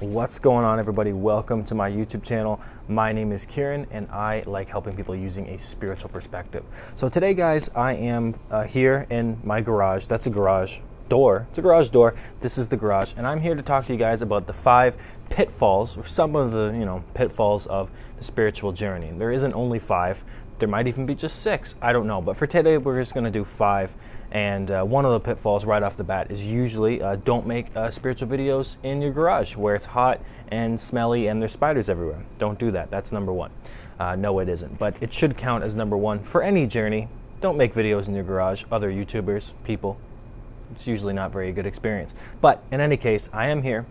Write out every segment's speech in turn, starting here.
What's going on, everybody? Welcome to my YouTube channel. My name is Kieran and I like helping people using a spiritual perspective. So today, guys, I am here in my garage. That's a garage door. It's a garage door. This is the garage, and I'm here to talk to you guys about the 5 pitfalls, or some of the pitfalls of the spiritual journey. There isn't only 5. There might even be just 6. I don't know. But for today, we're just going to do 5. And one of the pitfalls right off the bat is usually don't make spiritual videos in your garage where it's hot and smelly and there's spiders everywhere. Don't do that. That's number 1. No, it isn't. But it should count as number 1 for any journey. Don't make videos in your garage. Other YouTubers, people. It's usually not a very good experience. But in any case, I am here.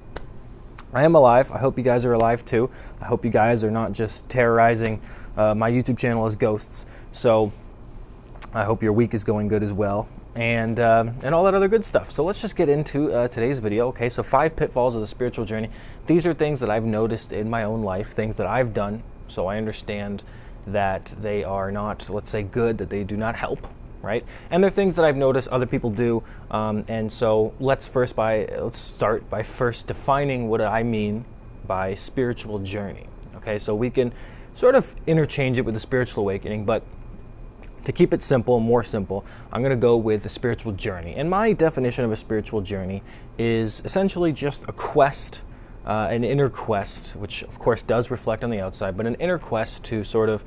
I am alive. I hope you guys are alive too. I hope you guys are not just terrorizing my YouTube channel as ghosts. So I hope your week is going good as well. And all that other good stuff. So let's just get into today's video. Okay, so 5 pitfalls of the spiritual journey. These are things that I've noticed in my own life, things that I've done, so I understand that they are not, let's say, good, that they do not help, right? And they're things that I've noticed other people do. And so let's start by first defining what I mean by spiritual journey. Okay, so we can sort of interchange it with the spiritual awakening, but to keep it simple, more simple, I'm going to go with the spiritual journey. And my definition of a spiritual journey is essentially just a quest, an inner quest, which of course does reflect on the outside, but an inner quest to sort of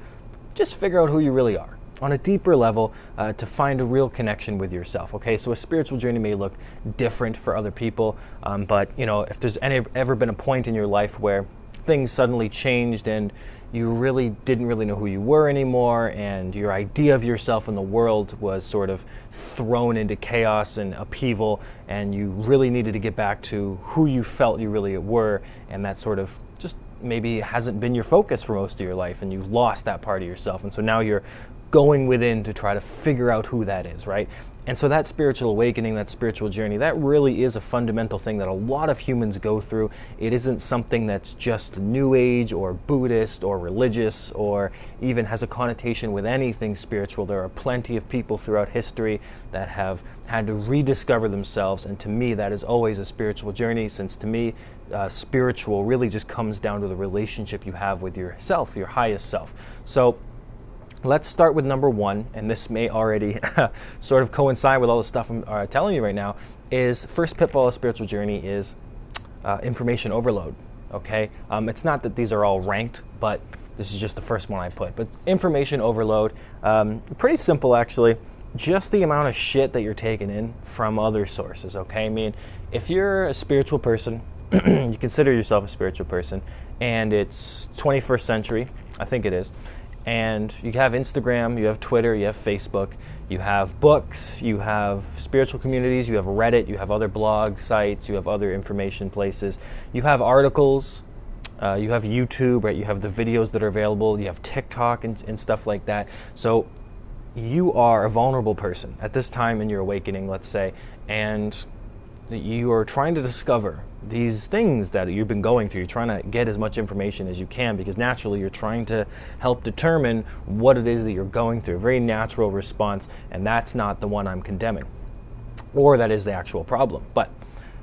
just figure out who you really are on a deeper level, to find a real connection with yourself. Okay, so a spiritual journey may look different for other people, but if there's ever been a point in your life where things suddenly changed and you really didn't know who you were anymore, and your idea of yourself in the world was sort of thrown into chaos and upheaval, and you really needed to get back to who you felt you really were, and that sort of just maybe hasn't been your focus for most of your life, and you've lost that part of yourself, and so now you're going within to try to figure out who that is, right? And so that spiritual awakening, that spiritual journey, that really is a fundamental thing that a lot of humans go through. It isn't something that's just New Age or Buddhist or religious or even has a connotation with anything spiritual. There are plenty of people throughout history that have had to rediscover themselves, and to me that is always a spiritual journey, since to me spiritual really just comes down to the relationship you have with yourself, your highest self. So let's start with number 1, and this may already sort of coincide with all the stuff I'm telling you right now, is the first pitfall of spiritual journey is information overload, okay? It's not that these are all ranked, but this is just the first one I put. But information overload, pretty simple actually, just the amount of shit that you're taking in from other sources, okay? I mean, if you're a spiritual person, you consider yourself a spiritual person, and it's 21st century, I think it is, and you have Instagram, you have Twitter, you have Facebook, you have books, you have spiritual communities, you have Reddit, you have other blog sites, you have other information places, you have articles, you have YouTube, right? You have the videos that are available, you have TikTok and stuff like that. So you are a vulnerable person at this time in your awakening, let's say, and you are trying to discover these things that you've been going through. You're trying to get as much information as you can, because naturally you're trying to help determine what it is that you're going through. A very natural response, and that's not the one I'm condemning, or that is the actual problem. But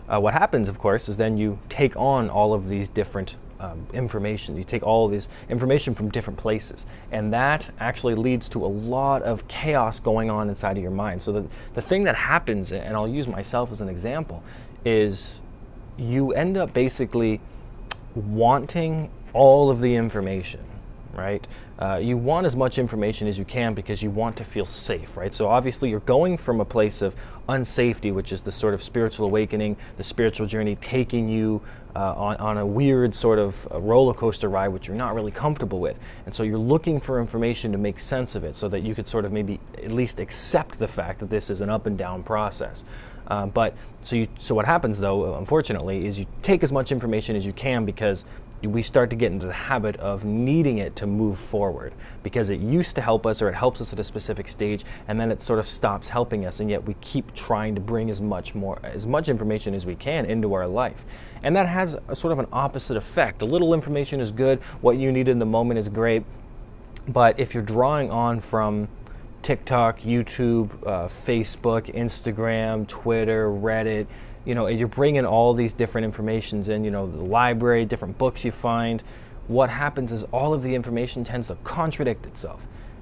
what happens, of course, is then you take on all of these different information. You take all of this information from different places, and that actually leads to a lot of chaos going on inside of your mind. So the thing that happens, and I'll use myself as an example, is you end up basically wanting all of the information, right? You want as much information as you can because you want to feel safe, right? So obviously you're going from a place of unsafety, which is the sort of spiritual awakening, the spiritual journey taking you on a weird sort of roller coaster ride, which you're not really comfortable with. And so you're looking for information to make sense of it so that you could sort of maybe at least accept the fact that this is an up and down process. So what happens though, unfortunately, is you take as much information as you can because we start to get into the habit of needing it to move forward, because it used to help us, or it helps us at a specific stage, and then it sort of stops helping us, and yet we keep trying to bring as much information as we can into our life. And that has a sort of an opposite effect. A little information is good, what you need in the moment is great, but if you're drawing on from TikTok, YouTube, Facebook, Instagram, Twitter, Reddit, you're bringing all these different informations in, the library, different books you find. What happens is all of the information tends to contradict itself.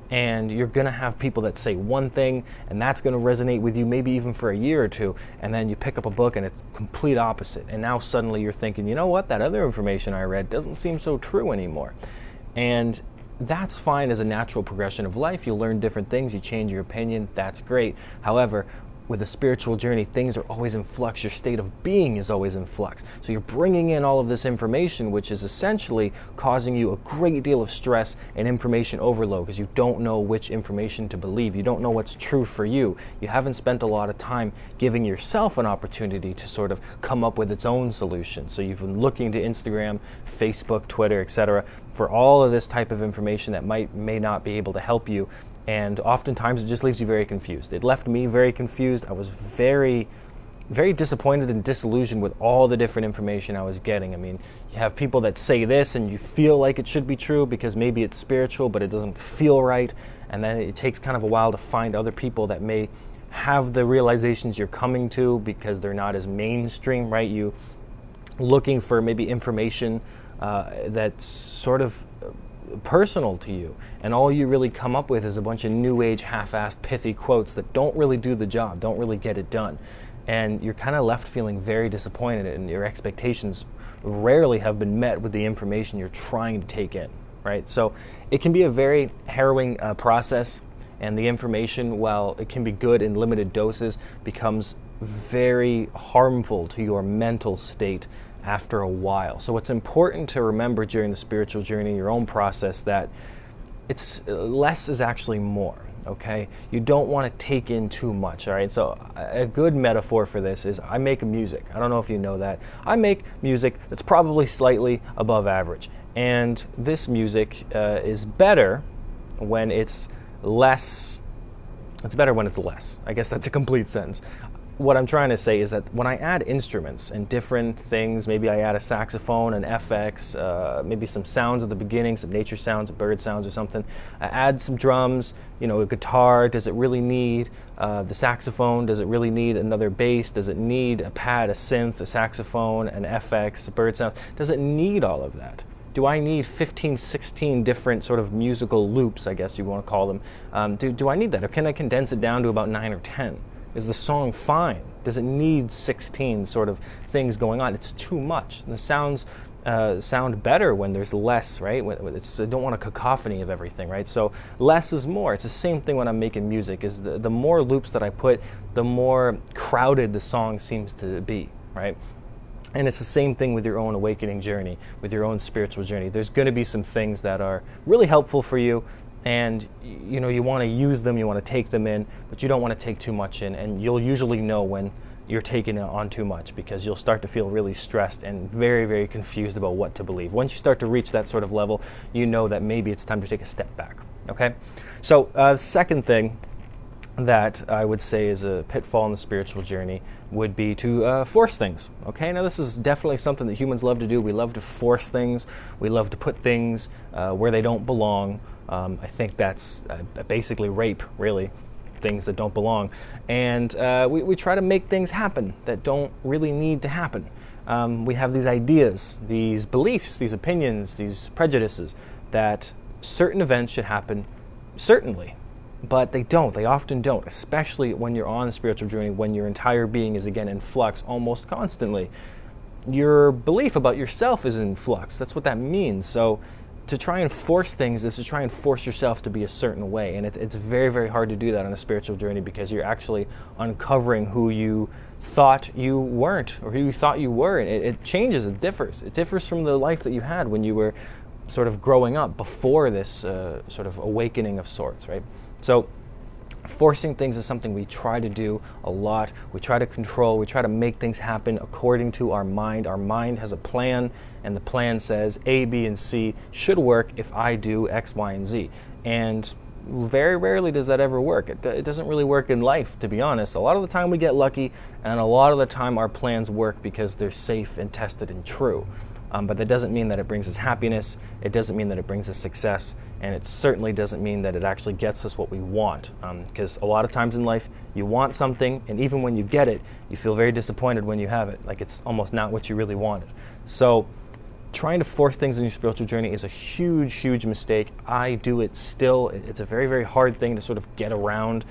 And you're going to have people that say one thing, and that's going to resonate with you maybe even for a year or two, and then you pick up a book and it's complete opposite. And now suddenly you're thinking, you know what, that other information I read doesn't seem so true anymore. And that's fine as a natural progression of life. You learn different things, you change your opinion, that's great. However, with a spiritual journey, things are always in flux. Your state of being is always in flux. So you're bringing in all of this information, which is essentially causing you a great deal of stress and information overload, because you don't know which information to believe. You don't know what's true for you. You haven't spent a lot of time giving yourself an opportunity to sort of come up with its own solution. So you've been looking to Instagram, Facebook, Twitter, etc. for all of this type of information that may not be able to help you. And oftentimes it just leaves you very confused. It left me very confused. I was very, very disappointed and disillusioned with all the different information I was getting. I mean, you have people that say this and you feel like it should be true because maybe it's spiritual, but it doesn't feel right. And then it takes kind of a while to find other people that may have the realizations you're coming to because they're not as mainstream, right? You looking for maybe information that's sort of personal to you, and all you really come up with is a bunch of new age half-assed pithy quotes that don't really do the job, don't really get it done, and you're kind of left feeling very disappointed, and your expectations rarely have been met with the information you're trying to take in, right? So it can be a very harrowing process, and the information, while it can be good in limited doses, becomes very harmful to your mental state after a while. So it's important to remember during the spiritual journey, your own process, that it's less is actually more, okay? You don't want to take in too much, all right? So a good metaphor for this is I make music. I don't know if you know that. I make music that's probably slightly above average. And this music is better when it's less. It's better when it's less. I guess that's a complete sentence. What I'm trying to say is that when I add instruments and different things, maybe I add a saxophone, an FX, maybe some sounds at the beginning, some nature sounds, bird sounds or something. I add some drums, a guitar. Does it really need the saxophone? Does it really need another bass? Does it need a pad, a synth, a saxophone, an FX, a bird sound? Does it need all of that? Do I need 15, 16 different sort of musical loops, I guess you want to call them? Do I need that? Or can I condense it down to about 9 or 10? Is the song fine? Does it need 16 sort of things going on? It's too much. And the sounds sound better when there's less, right? I don't want a cacophony of everything, right? So less is more. It's the same thing when I'm making music. Is the more loops that I put, the more crowded the song seems to be, right? And it's the same thing with your own awakening journey, with your own spiritual journey. There's going to be some things that are really helpful for you, and you want to use them, you want to take them in, but you don't want to take too much in, and you'll usually know when you're taking it on too much, because you'll start to feel really stressed and very, very confused about what to believe. Once you start to reach that sort of level, you know that maybe it's time to take a step back, okay? So the second thing that I would say is a pitfall in the spiritual journey would be to force things, okay? Now this is definitely something that humans love to do. We love to force things. We love to put things where they don't belong. I think that's basically rape, really, things that don't belong. And we try to make things happen that don't really need to happen. We have these ideas, these beliefs, these opinions, these prejudices that certain events should happen certainly, but they don't. They often don't, especially when you're on a spiritual journey, when your entire being is, again, in flux almost constantly. Your belief about yourself is in flux. That's what that means. So to try and force things is to try and force yourself to be a certain way. And it's very, very hard to do that on a spiritual journey, because you're actually uncovering who you thought you weren't, or who you thought you were. It changes, it differs. It differs from the life that you had when you were sort of growing up before this sort of awakening of sorts, right? So forcing things is something we try to do a lot. We try to control. We try to make things happen according to our mind. Our mind has a plan, and the plan says A, B, and C should work if I do X, Y, and Z. And very rarely does that ever work. It doesn't really work in life, to be honest. A lot of the time we get lucky, and a lot of the time our plans work because they're safe and tested and true. but that doesn't mean that it brings us happiness. It doesn't mean that it brings us success, and it certainly doesn't mean that it actually gets us what we want, because a lot of times in life you want something, and even when you get it, you feel very disappointed when you have it, like it's almost not what you really wanted. So trying to force things in your spiritual journey is a huge, huge mistake. I do it still. It's a very, very hard thing to sort of get around,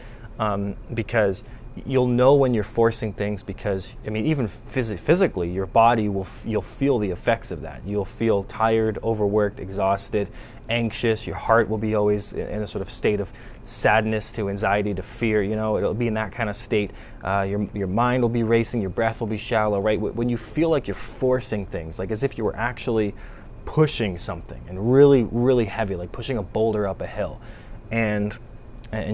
because you'll know when you're forcing things, because I mean, even physically, your body you'll feel the effects of that. You'll feel tired, overworked, exhausted, anxious. Your heart will be always in a sort of state of sadness to anxiety to fear. You know, it'll be in that kind of state. Your mind will be racing. Your breath will be shallow. Right? When you feel like you're forcing things, like as if you were actually pushing something and really, really heavy, like pushing a boulder up a hill, and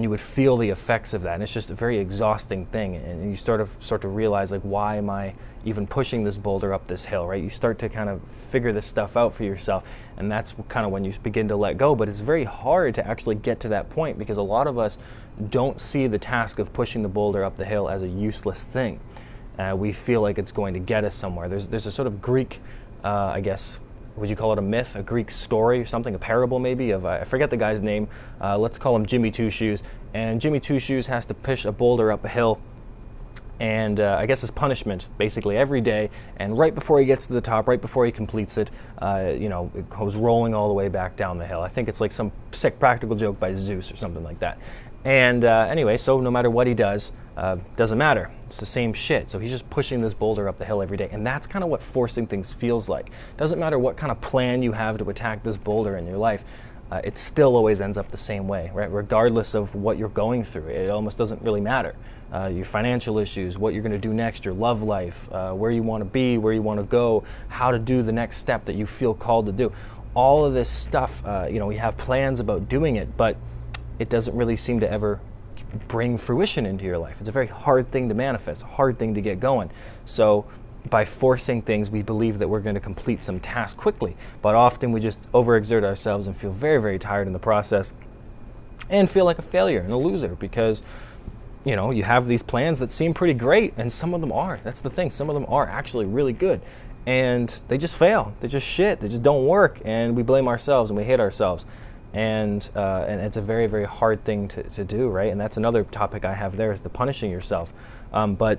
you would feel the effects of that, and it's just a very exhausting thing, and you start to realize, like, why am I even pushing this boulder up this hill, right? You start to kind of figure this stuff out for yourself, and that's kind of when you begin to let go. But it's very hard to actually get to that point, because a lot of us don't see the task of pushing the boulder up the hill as a useless thing. We feel like it's going to get us somewhere. There's a sort of Greek, I guess, would you call it a myth, a Greek story or something, a parable maybe, of, I forget the guy's name, let's call him Jimmy Two Shoes, and Jimmy Two Shoes has to push a boulder up a hill, and I guess his punishment, basically every day, and right before he gets to the top, right before he completes it, it goes rolling all the way back down the hill. I think it's like some sick practical joke by Zeus or something like that. And anyway, so no matter what he does, doesn't matter. It's the same shit. So he's just pushing this boulder up the hill every day. And that's kind of what forcing things feels like. Doesn't matter what kind of plan you have to attack this boulder in your life, it still always ends up the same way, right? Regardless of what you're going through, it almost doesn't really matter. Your financial issues, what you're going to do next, your love life, where you want to be, where you want to go, how to do the next step that you feel called to do. All of this stuff, we have plans about doing it, but it doesn't really seem to ever bring fruition into your life. It's a very hard thing to manifest, a hard thing to get going. So by forcing things, we believe that we're going to complete some task quickly, but often we just overexert ourselves and feel very, very tired in the process, and feel like a failure and a loser, because you have these plans that seem pretty great, and some of them are. That's the thing. Some of them are actually really good, and they just fail. They just shit. They just don't work, and we blame ourselves and we hate ourselves. And it's a very, very hard thing to do, right? And that's another topic I have there, is the punishing yourself. But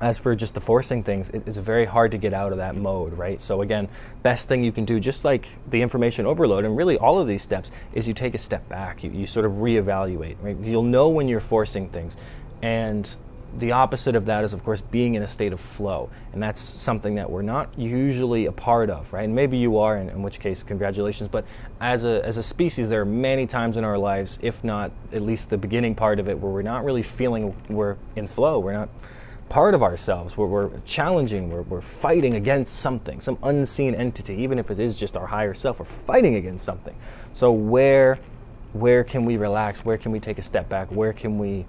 as for just the forcing things, it's very hard to get out of that mode, right? So again, best thing you can do, just like the information overload, and really all of these steps, is you take a step back. You sort of reevaluate, right? You'll know when you're forcing things. And the opposite of that is, of course, being in a state of flow, and that's something that we're not usually a part of, right? And maybe you are, in which case, congratulations. But as a species, there are many times in our lives, if not at least the beginning part of it, where we're not really feeling we're in flow. We're not part of ourselves. We're challenging. We're fighting against something, some unseen entity, even if it is just our higher self. We're fighting against something. So where can we relax? Where can we take a step back? Where can we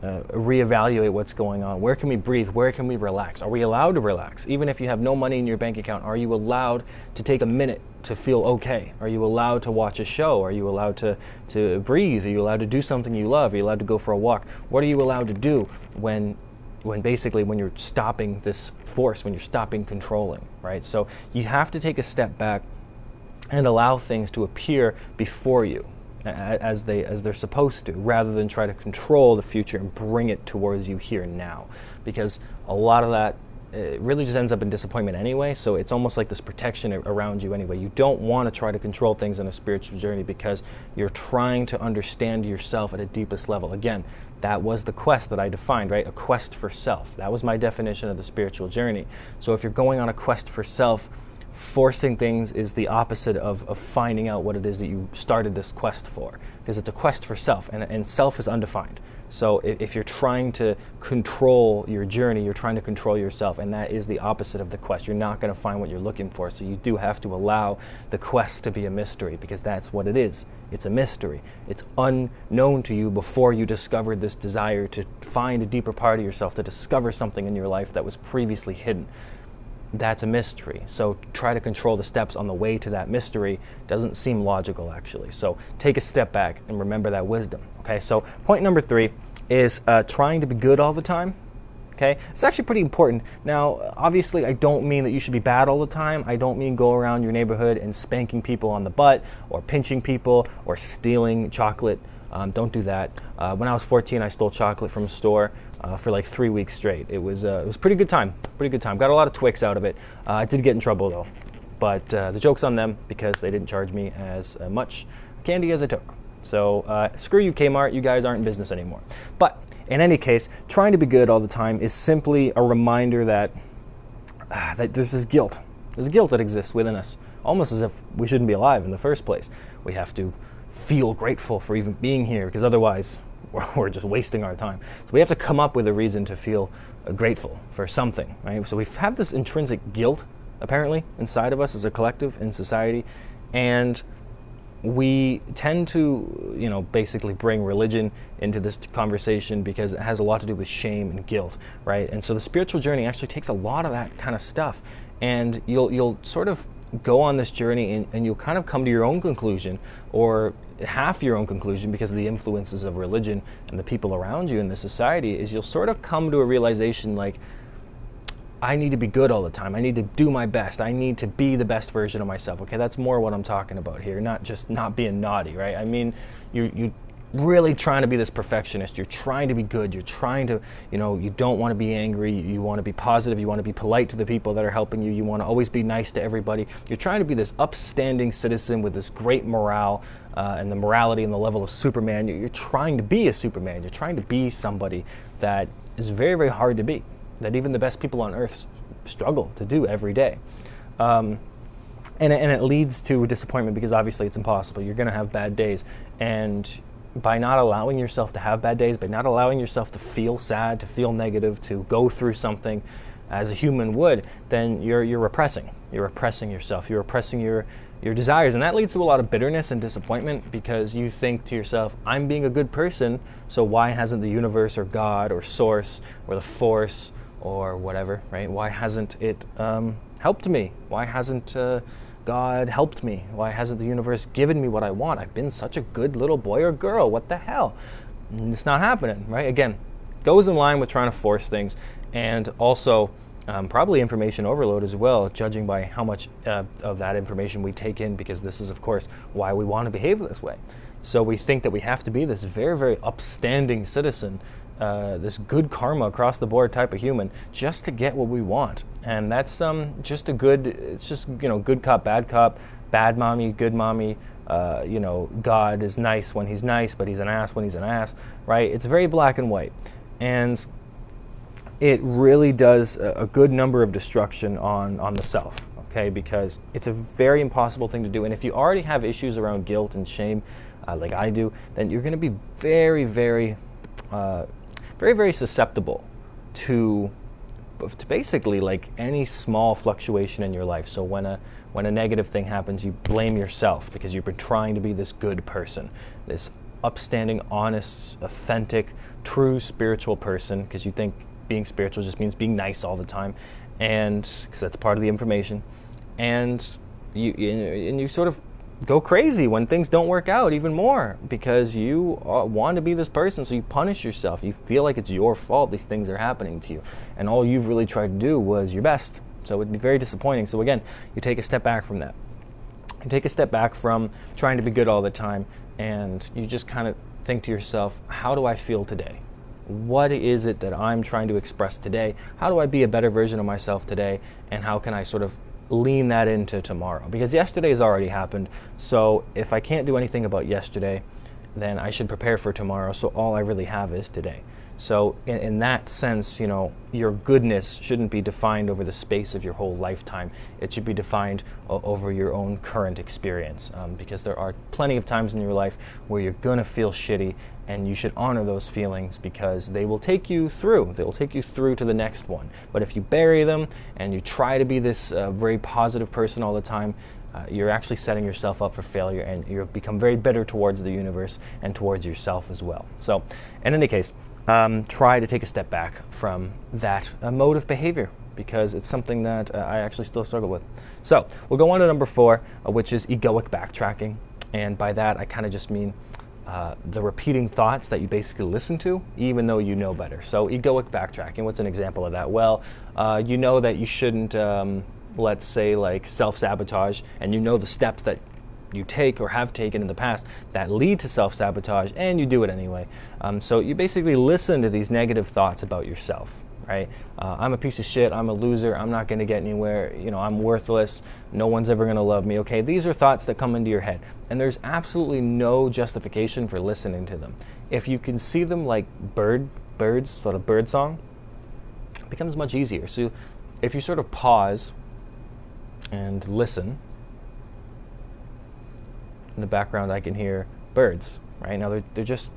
reevaluate what's going on? Where can we breathe? Where can we relax? Are we allowed to relax? Even if you have no money in your bank account, are you allowed to take a minute to feel okay? Are you allowed to watch a show? Are you allowed to breathe? Are you allowed to do something you love? Are you allowed to go for a walk? What are you allowed to do when you're stopping this force, when you're stopping controlling, right? So you have to take a step back and allow things to appear before you as they're supposed to, rather than try to control the future and bring it towards you here and now, because a lot of that it really just ends up in disappointment anyway. So it's almost like this protection around you anyway. You don't want to try to control things on a spiritual journey, because you're trying to understand yourself at a deepest level. Again, that was the quest that I defined, right? A quest for self. That was my definition of the spiritual journey. So if you're going on a quest for self, forcing things is the opposite of finding out what it is that you started this quest for, because it's a quest for self, and self is undefined. So if you're trying to control your journey, you're trying to control yourself, and that is the opposite of the quest. You're not going to find what you're looking for. So you do have to allow the quest to be a mystery, because that's what it is. It's a mystery. It's unknown to you before you discovered this desire to find a deeper part of yourself, to discover something in your life that was previously hidden. That's a mystery. So try to control the steps on the way to that mystery doesn't seem logical, actually. So take a step back and remember that wisdom. Okay, so point number 3 is trying to be good all the time Okay, it's actually pretty important. Now, obviously, I don't mean that you should be bad all the time. I don't mean go around your neighborhood and spanking people on the butt or pinching people or stealing chocolate. Don't do that. When I was 14, I stole chocolate from a store for like 3 weeks straight. It was a pretty good time. Pretty good time. Got a lot of Twix out of it. I did get in trouble though, but the joke's on them because they didn't charge me as much candy as I took. So screw you, Kmart. You guys aren't in business anymore. But in any case, trying to be good all the time is simply a reminder that there's this guilt. There's guilt that exists within us, almost as if we shouldn't be alive in the first place. We have to feel grateful for even being here, because otherwise we're just wasting our time. So we have to come up with a reason to feel grateful for something, right? So we have this intrinsic guilt, apparently, inside of us as a collective in society, and we tend to, basically bring religion into this conversation because it has a lot to do with shame and guilt, right? And so the spiritual journey actually takes a lot of that kind of stuff, and you'll sort of go on this journey and you'll kind of come to your own conclusion, or half your own conclusion, because of the influences of religion and the people around you in the society, is you'll sort of come to a realization like, I need to be good all the time. I need to do my best. I need to be the best version of myself. Okay, that's more what I'm talking about here, not just not being naughty, right? I mean, you really trying to be this perfectionist. You're trying to be good. You're trying to, you don't want to be angry. You want to be positive. You want to be polite to the people that are helping you. You want to always be nice to everybody. You're trying to be this upstanding citizen with this great morale and the morality and the level of Superman. You're trying to be a Superman. You're trying to be somebody that is very, very hard to be, that even the best people on earth struggle to do every day. And it leads to disappointment, because obviously it's impossible. You're going to have bad days. And by not allowing yourself to have bad days, by not allowing yourself to feel sad, to feel negative, to go through something as a human would, then you're repressing. You're repressing yourself. You're repressing your desires. And that leads to a lot of bitterness and disappointment, because you think to yourself, I'm being a good person, so why hasn't the universe or God or source or the force or whatever, right? Why hasn't it helped me? Why hasn't God helped me? Why hasn't the universe given me what I want? I've been such a good little boy or girl. What the hell? And it's not happening, right? Again, goes in line with trying to force things, and also probably information overload as well, judging by how much of that information we take in, because this is, of course, why we want to behave this way. So we think that we have to be this very, very upstanding citizen, this good karma across the board type of human, just to get what we want. And that's just it's just good cop, bad mommy, good mommy. God is nice when he's nice, but he's an ass when he's an ass, right? It's very black and white, and it really does a good number of destruction on the self. Okay, because it's a very impossible thing to do. And if you already have issues around guilt and shame, like I do, then you're going to be very, very very, very susceptible to basically like any small fluctuation in your life. So when a negative thing happens, you blame yourself because you've been trying to be this good person, this upstanding, honest, authentic, true spiritual person, because you think being spiritual just means being nice all the time, and because that's part of the information, and you sort of go crazy when things don't work out even more, because you want to be this person, so you punish yourself. You feel like it's your fault these things are happening to you, and all you've really tried to do was your best. So it would be very disappointing. So again, you take a step back from that. You take a step back from trying to be good all the time, and you just kind of think to yourself, how do I feel today? What is it that I'm trying to express today? How do I be a better version of myself today? And how can I sort of lean that into tomorrow? Because yesterday's already happened, so if I can't do anything about yesterday, then I should prepare for tomorrow, so all I really have is today. So in that sense, your goodness shouldn't be defined over the space of your whole lifetime. It should be defined over your own current experience, because there are plenty of times in your life where you're going to feel shitty, and you should honor those feelings, because they will take you through. They will take you through to the next one. But if you bury them and you try to be this very positive person all the time, you're actually setting yourself up for failure, and you'll become very bitter towards the universe and towards yourself as well. So in any case, try to take a step back from that mode of behavior, because it's something that I actually still struggle with. So we'll go on to number 4, which is egoic backtracking. And by that, I kind of just mean the repeating thoughts that you basically listen to, even though you know better. So egoic backtracking, what's an example of that? Well, you know that you shouldn't, let's say, like self-sabotage, and you know the steps that you take or have taken in the past that lead to self-sabotage, and you do it anyway. So you basically listen to these negative thoughts about yourself, right? I'm a piece of shit, I'm a loser, I'm not going to get anywhere, I'm worthless, no one's ever going to love me. Okay, these are thoughts that come into your head, and there's absolutely no justification for listening to them. If you can see them like birds, sort of bird song, it becomes much easier. So if you sort of pause and listen, in the background I can hear birds, right? Now they're just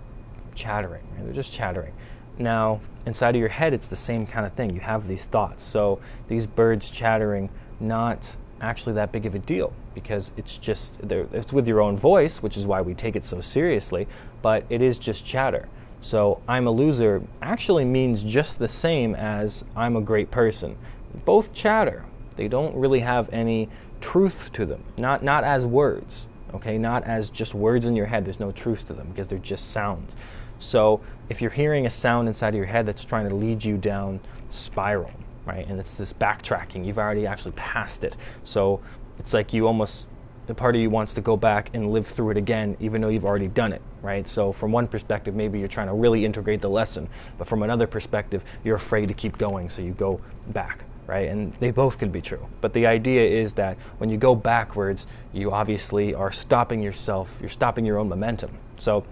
chattering, right? They're just chattering. Now, inside of your head, it's the same kind of thing. You have these thoughts. So these birds chattering, not actually that big of a deal, because it's with your own voice, which is why we take it so seriously, but it is just chatter. So I'm a loser actually means just the same as I'm a great person. Both chatter. They don't really have any truth to them, not as words, okay? Not as just words in your head. There's no truth to them because they're just sounds. So if you're hearing a sound inside of your head that's trying to lead you down spiral, right, and it's this backtracking, you've already actually passed it. So it's like the part of you wants to go back and live through it again, even though you've already done it, right? So from one perspective, maybe you're trying to really integrate the lesson, but from another perspective, you're afraid to keep going, so you go back, right? And they both could be true. But the idea is that when you go backwards, you obviously are stopping yourself, you're stopping your own momentum. So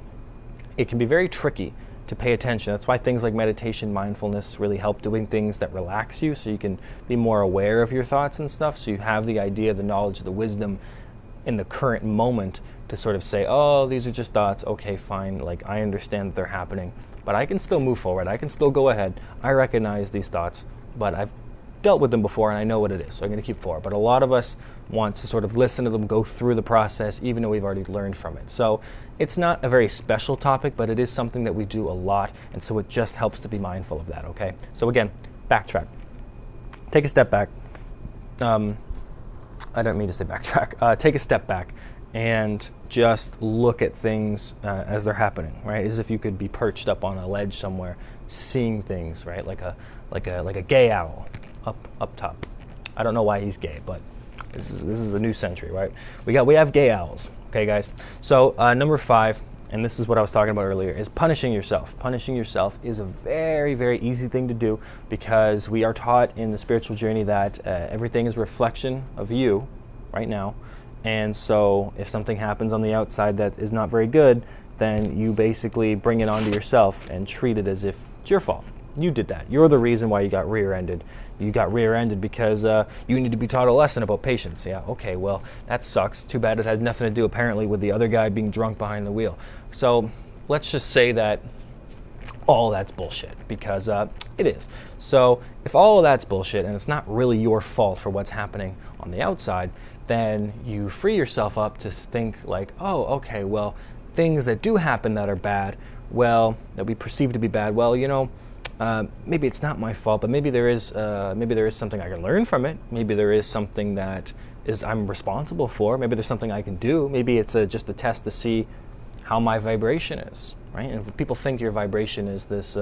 it can be very tricky to pay attention. That's why things like meditation, mindfulness really help, doing things that relax you so you can be more aware of your thoughts and stuff, so you have the idea, the knowledge, the wisdom in the current moment to sort of say, oh, these are just thoughts, okay, fine, like I understand that they're happening, but I can still move forward, I can still go ahead, I recognize these thoughts, but I've dealt with them before and I know what it is, so I'm going to keep forward. But a lot of us want to sort of listen to them, go through the process, even though we've already learned from it. So it's not a very special topic, but it is something that we do a lot, and so it just helps to be mindful of that, okay? So again, backtrack. Take a step back. I don't mean to say backtrack. Take a step back and just look at things as they're happening, right? As if you could be perched up on a ledge somewhere, seeing things, right? Like a gay owl up top. I don't know why he's gay, but this is a new century, right? We have gay owls, okay, guys? So number 5, and this is what I was talking about earlier, is punishing yourself. Punishing yourself is a very, very easy thing to do, because we are taught in the spiritual journey that everything is a reflection of you right now. And so if something happens on the outside that is not very good, then you basically bring it onto yourself and treat it as if it's your fault. You did that. You're the reason why you got rear-ended. You got rear-ended because you need to be taught a lesson about patience. Yeah, okay, well, that sucks. Too bad it had nothing to do, apparently, with the other guy being drunk behind the wheel. So let's just say that all that's bullshit, because it is. So if all of that's bullshit and it's not really your fault for what's happening on the outside, then you free yourself up to think like, oh, okay, well, things that do happen that are bad, well, that we perceive to be bad, well, maybe it's not my fault, but maybe there is something I can learn from it. Maybe there is something that I'm responsible for. Maybe there's something I can do. Maybe it's just a test to see how my vibration is, right? And if people think your vibration is this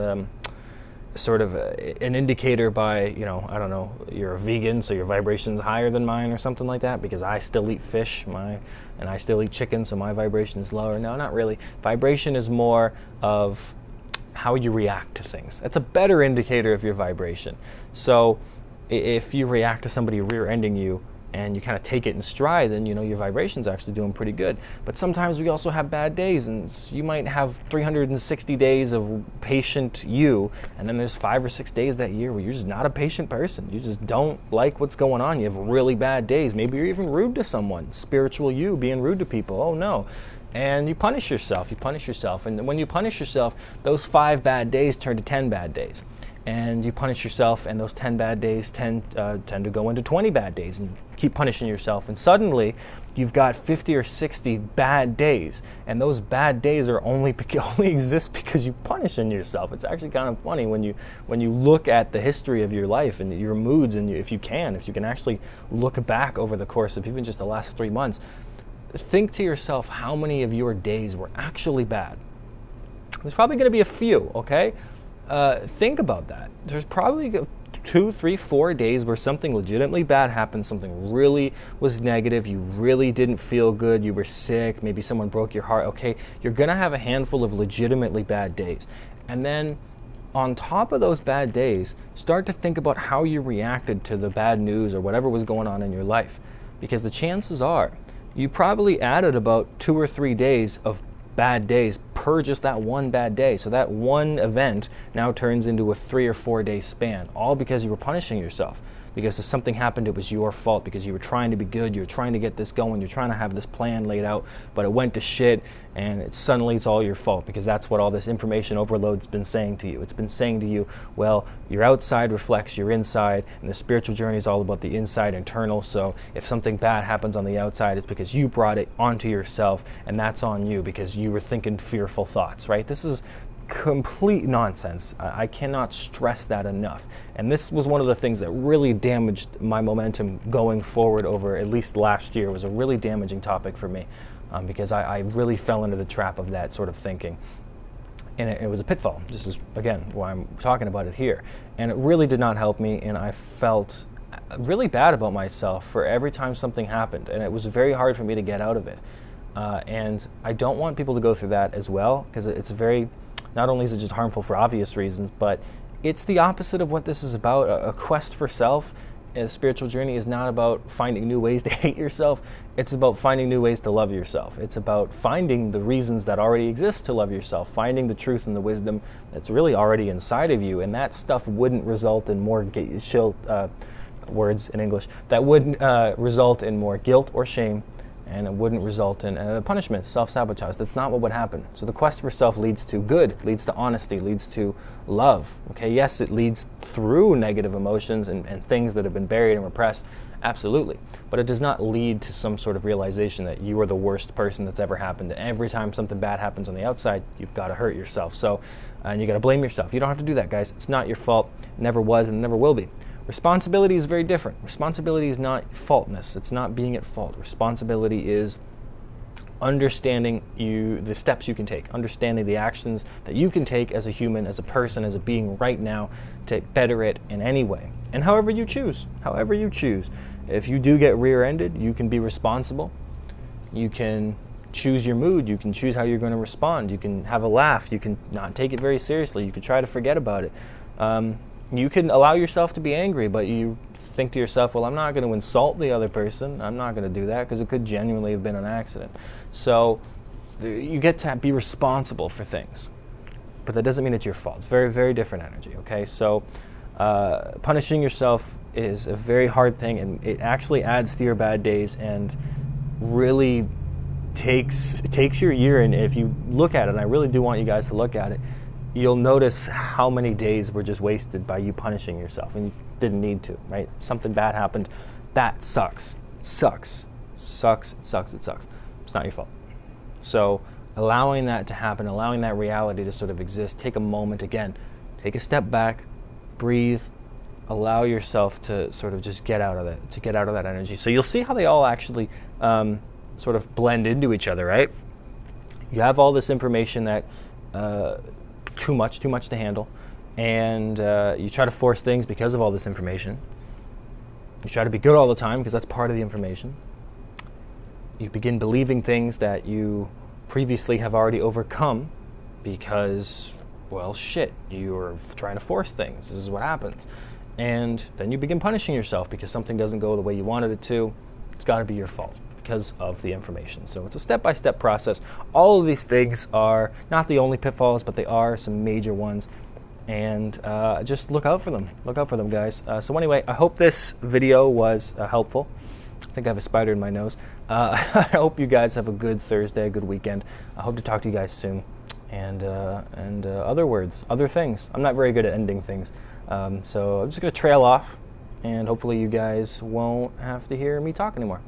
sort of an indicator by, I don't know, you're a vegan, so your vibration's higher than mine or something like that, because I still eat fish, and I still eat chicken, so my vibration is lower. No, not really. Vibration is more of how you react to things. That's a better indicator of your vibration. So if you react to somebody rear-ending you and you kind of take it in stride, then your vibration's actually doing pretty good. But sometimes we also have bad days, and you might have 360 days of patient you, and then there's 5 or 6 days that year where you're just not a patient person. You just don't like what's going on. You have really bad days. Maybe you're even rude to someone. Spiritual you being rude to people. Oh no. And you punish yourself. And when you punish yourself, those 5 bad days turn to 10 bad days. And you punish yourself, and those 10 bad days tend to go into 20 bad days, and keep punishing yourself. And suddenly, you've got 50 or 60 bad days. And those bad days only exist because you punishing yourself. It's actually kind of funny when you look at the history of your life and your moods, and if you can actually look back over the course of even just the last 3 months, think to yourself how many of your days were actually bad. There's probably going to be a few, okay? Think about that. There's probably 2, 3, 4 days where something legitimately bad happened, something really was negative, you really didn't feel good, you were sick, maybe someone broke your heart, okay? You're going to have a handful of legitimately bad days. And then on top of those bad days, start to think about how you reacted to the bad news or whatever was going on in your life. Because the chances are, you probably added about 2 or 3 days of bad days per just that one bad day. So that one event now turns into a 3 or 4 day span, all because you were punishing yourself. Because if something happened, it was your fault, because you were trying to be good, you were trying to get this going, you're trying to have this plan laid out, but it went to shit, and suddenly it's all your fault, because that's what all this information overload's been saying to you. It's been saying to you, well, your outside reflects your inside, and the spiritual journey is all about the inside internal, so if something bad happens on the outside, it's because you brought it onto yourself, and that's on you, because you were thinking fearful thoughts, right? This is complete nonsense. I cannot stress that enough. And this was one of the things that really damaged my momentum going forward over at least last year. It was a really damaging topic for me because I really fell into the trap of that sort of thinking. And it was a pitfall. This is, again, why I'm talking about it here. And it really did not help me, and I felt really bad about myself for every time something happened. And it was very hard for me to get out of it. And I don't want people to go through that as well, because it's very... Not only is it just harmful for obvious reasons, but it's the opposite of what this is about. A quest for self, a spiritual journey, is not about finding new ways to hate yourself. It's about finding new ways to love yourself. It's about finding the reasons that already exist to love yourself, finding the truth and the wisdom that's really already inside of you. And that stuff wouldn't result in more words in English, that wouldn't result in more guilt or shame, and it wouldn't result in punishment, self-sabotage. That's not what would happen. So the quest for self leads to good, leads to honesty, leads to love. Okay, yes, it leads through negative emotions and things that have been buried and repressed, absolutely. But it does not lead to some sort of realization that you are the worst person that's ever happened. And every time something bad happens on the outside, you've got to hurt yourself. So, and you got to blame yourself. You don't have to do that, guys. It's not your fault. Never was and never will be. Responsibility is very different. Responsibility is not faultness. It's not being at fault. Responsibility is understanding the steps you can take, understanding the actions that you can take as a human, as a person, as a being right now to better it in any way. And however you choose, however you choose. If you do get rear-ended, you can be responsible. You can choose your mood. You can choose how you're going to respond. You can have a laugh. You can not take it very seriously. You can try to forget about it. You can allow yourself to be angry, but you think to yourself, well, I'm not going to insult the other person. I'm not going to do that because it could genuinely have been an accident. So you get to be responsible for things, but that doesn't mean it's your fault. It's very, very different energy, okay? So punishing yourself is a very hard thing, and it actually adds to your bad days and really takes your year. And if you look at it, and I really do want you guys to look at it, you'll notice how many days were just wasted by you punishing yourself, and you didn't need to, right? Something bad happened. That sucks. Sucks. Sucks. It sucks. It sucks. It's not your fault. So allowing that to happen, allowing that reality to sort of exist, take a moment again, take a step back, breathe, allow yourself to sort of just get out of that, to get out of that energy. So you'll see how they all actually sort of blend into each other, right? You have all this information that too much to handle, and you try to force things because of all this information. You try to be good all the time because that's part of the information. You begin believing things that you previously have already overcome because, well, shit, you're trying to force things. This is what happens. And then you begin punishing yourself because something doesn't go the way you wanted it to. It's got to be your fault because of the information. So it's a step-by-step process. All of these things are not the only pitfalls, but they are some major ones. And just look out for them. Look out for them, guys. So anyway, I hope this video was helpful. I think I have a spider in my nose. I hope you guys have a good Thursday, a good weekend. I hope to talk to you guys soon. And other things. I'm not very good at ending things. So I'm just going to trail off, and hopefully you guys won't have to hear me talk anymore.